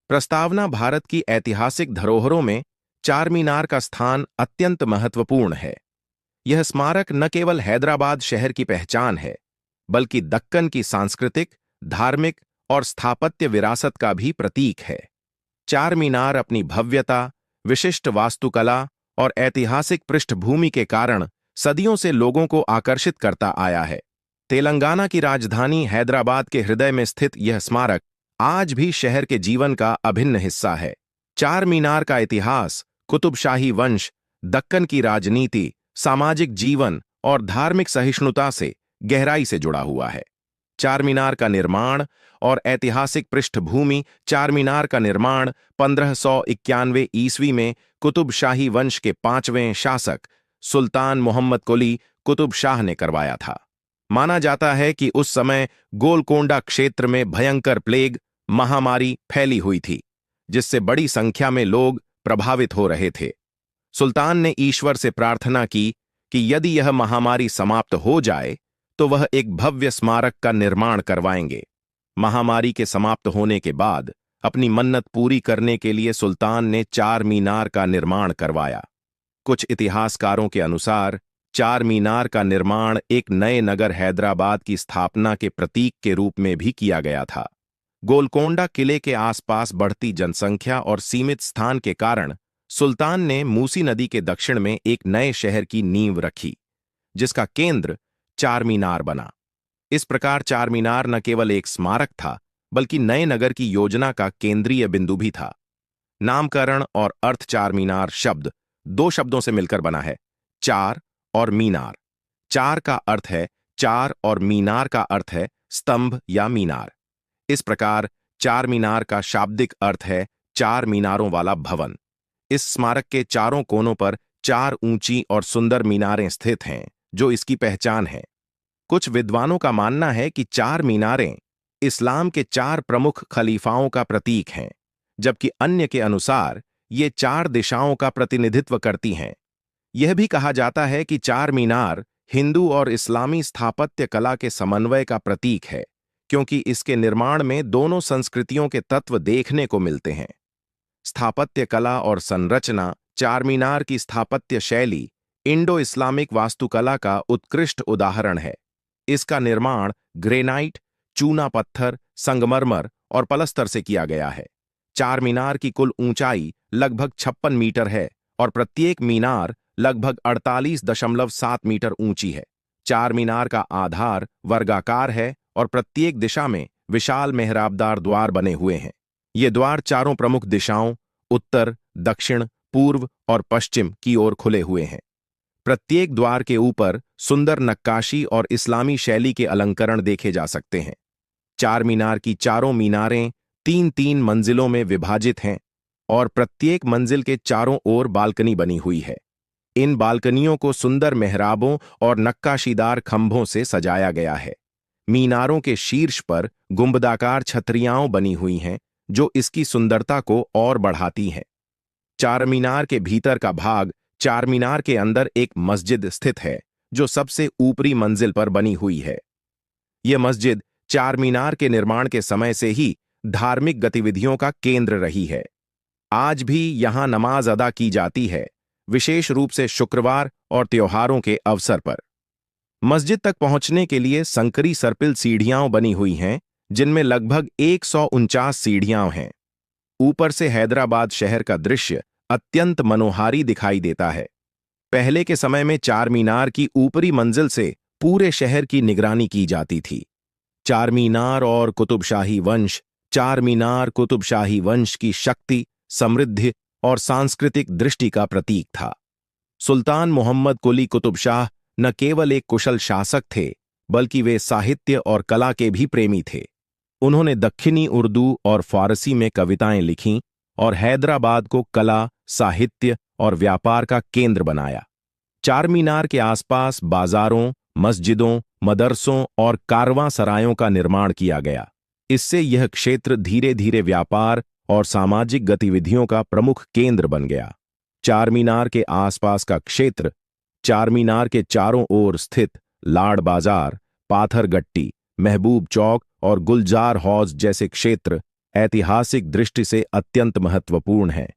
प्रस्तावना भारत की ऐतिहासिक धरोहरों में चार मीनार का स्थान अत्यंत महत्वपूर्ण है। यह स्मारक न केवल हैदराबाद शहर की पहचान है, बल्कि दक्कन की सांस्कृतिक, धार्मिक और स्थापत्य विरासत का भी प्रतीक है। चार मीनार अपनी भव्यता, विशिष्ट वास्तुकला और ऐतिहासिक पृष्ठभूमि के कारण सदियों से लोगों को आकर्षित करता आया है। तेलंगाना की राजधानी हैदराबाद के हृदय में स्थित यह स्मारक आज भी शहर के जीवन का अभिन्न हिस्सा है। चार मीनार का इतिहास कुतुबशाही वंश, दक्कन की राजनीति, सामाजिक जीवन और धार्मिक सहिष्णुता से गहराई से जुड़ा हुआ है। चार मीनार का निर्माण और ऐतिहासिक पृष्ठभूमि। चार मीनार का निर्माण 1591 ईस्वी में कुतुबशाही वंश के 5वें शासक सुल्तान मोहम्मद कुली कुतुब शाह ने करवाया था। माना जाता है कि उस समय गोलकोंडा क्षेत्र में भयंकर प्लेग महामारी फैली हुई थी, जिससे बड़ी संख्या में लोग प्रभावित हो रहे थे। सुल्तान ने ईश्वर से प्रार्थना की कि यदि यह महामारी समाप्त हो जाए तो वह एक भव्य स्मारक का निर्माण करवाएंगे। महामारी के समाप्त होने के बाद अपनी मन्नत पूरी करने के लिए सुल्तान ने चार मीनार का निर्माण करवाया। कुछ इतिहासकारों के अनुसार चार मीनार का निर्माण एक नए नगर हैदराबाद की स्थापना के प्रतीक के रूप में भी किया गया था। गोलकोंडा किले के आसपास बढ़ती जनसंख्या और सीमित स्थान के कारण सुल्तान ने मूसी नदी के दक्षिण में एक नए शहर की नींव रखी, जिसका केंद्र चार मीनार बना। इस प्रकार चार मीनार न केवल एक स्मारक था, बल्कि नए नगर की योजना का केंद्रीय बिंदु भी था। नामकरण और अर्थ। चार मीनार शब्द दो शब्दों से मिलकर बना है, चार और मीनार। चार का अर्थ है चार और मीनार का अर्थ है स्तंभ या मीनार। इस प्रकार चार मीनार का शाब्दिक अर्थ है चार मीनारों वाला भवन। इस स्मारक के चारों कोनों पर चार ऊंची और सुंदर मीनारें स्थित हैं, जो इसकी पहचान है। कुछ विद्वानों का मानना है कि चार मीनारें इस्लाम के चार प्रमुख खलीफाओं का प्रतीक हैं, जबकि अन्य के अनुसार ये चार दिशाओं का प्रतिनिधित्व करती हैं। यह भी कहा जाता है कि चार मीनार हिंदू और इस्लामी स्थापत्य कला के समन्वय का प्रतीक है, क्योंकि इसके निर्माण में दोनों संस्कृतियों के तत्व देखने को मिलते हैं। स्थापत्य कला और संरचना। चार मीनार की स्थापत्य शैली इंडो इस्लामिक वास्तुकला का उत्कृष्ट उदाहरण है। इसका निर्माण ग्रेनाइट, चूना पत्थर, संगमरमर और पलस्तर से किया गया है। चार मीनार की कुल ऊंचाई लगभग 56 मीटर है और प्रत्येक मीनार लगभग 48.7 मीटर ऊंची है। चार मीनार का आधार वर्गाकार है और प्रत्येक दिशा में विशाल मेहराबदार द्वार बने हुए हैं। ये द्वार चारों प्रमुख दिशाओं उत्तर, दक्षिण, पूर्व और पश्चिम की ओर खुले हुए हैं। प्रत्येक द्वार के ऊपर सुंदर नक्काशी और इस्लामी शैली के अलंकरण देखे जा सकते हैं। चार मीनार की चारों मीनारें तीन तीन मंजिलों में विभाजित हैं और प्रत्येक मंजिल के चारों ओर बालकनी बनी हुई है। इन बालकनियों को सुंदर मेहराबों और नक्काशीदार खंभों से सजाया गया है। मीनारों के शीर्ष पर गुंबदाकार छतरियां बनी हुई हैं, जो इसकी सुंदरता को और बढ़ाती हैं। चार मीनार के भीतर का भाग। चार मीनार के अंदर एक मस्जिद स्थित है, जो सबसे ऊपरी मंजिल पर बनी हुई है। यह मस्जिद चार मीनार के निर्माण के समय से ही धार्मिक गतिविधियों का केंद्र रही है। आज भी यहां नमाज अदा की जाती है, विशेष रूप से शुक्रवार और त्योहारों के अवसर पर। मस्जिद तक पहुंचने के लिए संकरी सर्पिल सीढ़ियां बनी हुई हैं, जिनमें लगभग 149 सीढ़ियां हैं। ऊपर से हैदराबाद शहर का दृश्य अत्यंत मनोहारी दिखाई देता है। पहले के समय में चार मीनार की ऊपरी मंजिल से पूरे शहर की निगरानी की जाती थी। चार मीनार और कुतुबशाही वंश। चार मीनार कुतुबशाही वंश की शक्ति, समृद्धि और सांस्कृतिक दृष्टि का प्रतीक था। सुल्तान मोहम्मद कुली कुतुब शाह न केवल एक कुशल शासक थे, बल्कि वे साहित्य और कला के भी प्रेमी थे। उन्होंने दक्षिणी उर्दू और फारसी में कविताएं लिखीं और हैदराबाद को कला, साहित्य और व्यापार का केंद्र बनाया। चार मीनार के आसपास बाजारों, मस्जिदों, मदरसों और कारवां सरायों का निर्माण किया गया। इससे यह क्षेत्र धीरे धीरे व्यापार और सामाजिक गतिविधियों का प्रमुख केंद्र बन गया। चार मीनार के आसपास का क्षेत्र। चार मीनार के चारों ओर स्थित लाड बाजार, पाथर गट्टी, महबूब चौक और गुलजार हौज जैसे क्षेत्र ऐतिहासिक दृष्टि से अत्यंत महत्वपूर्ण है।